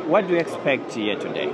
what do you expect here today?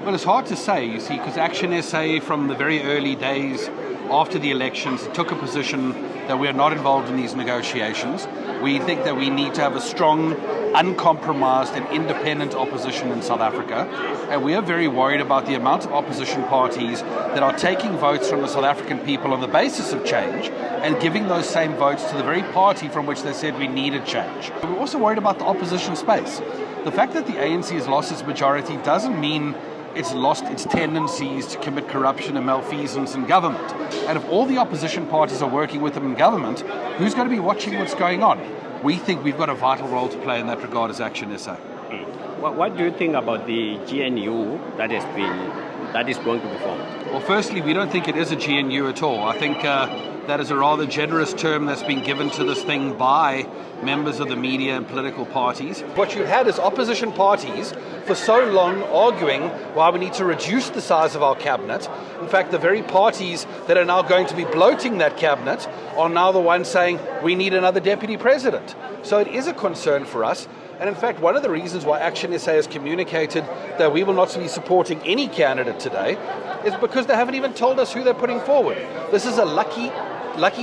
Well, it's hard to say, you see, because ActionSA from the very early days after the elections took a position that we are not involved in these negotiations. We think that we need to have a strong, uncompromised and independent opposition in South Africa. And we are very worried about the amount of opposition parties that are taking votes from the South African people on the basis of change and giving those same votes to the very party from which they said we needed change. We're also worried about the opposition space. The fact that the ANC has lost its majority doesn't mean it's lost its tendencies to commit corruption and malfeasance in government. And if all the opposition parties are working with them in government, who's going to be watching what's going on? We think we've got a vital role to play in that regard as ActionSA. What do you think about the GNU that is going to be formed? Well, firstly, we don't think it is a GNU at all. I think that is a rather generous term that's been given to this thing by members of the media and political parties. What you had is opposition parties for so long arguing why we need to reduce the size of our cabinet. In fact, the very parties that are now going to be bloating that cabinet are now the ones saying we need another deputy president. So it is a concern for us. And in fact, one of the reasons why ActionSA has communicated that we will not be supporting any candidate today is because they haven't even told us who they're putting forward. This is a lucky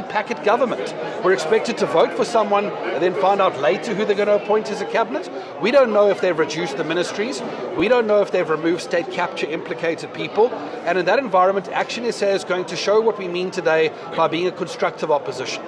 packet government. We're expected to vote for someone and then find out later who they're going to appoint as a cabinet. We don't know if they've reduced the ministries. We don't know if they've removed state capture implicated people. And in that environment, ActionSA is going to show what we mean today by being a constructive opposition.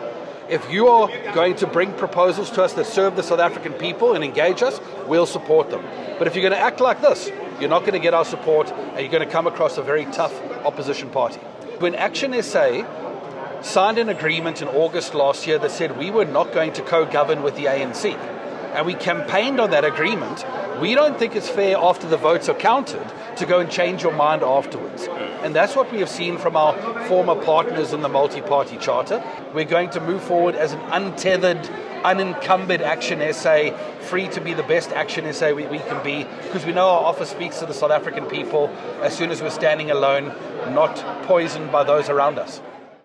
If you are going to bring proposals to us that serve the South African people and engage us, we'll support them. But if you're going to act like this, you're not going to get our support and you're going to come across a very tough opposition party. When ActionSA signed an agreement in August last year that said we were not going to co-govern with the ANC, and we campaigned on that agreement, we don't think it's fair after the votes are counted to go and change your mind afterwards. And that's what we have seen from our former partners in the multi-party charter. We're going to move forward as an untethered, unencumbered ActionSA, free to be the best ActionSA we can be, because we know our offer speaks to the South African people as soon as we're standing alone, not poisoned by those around us.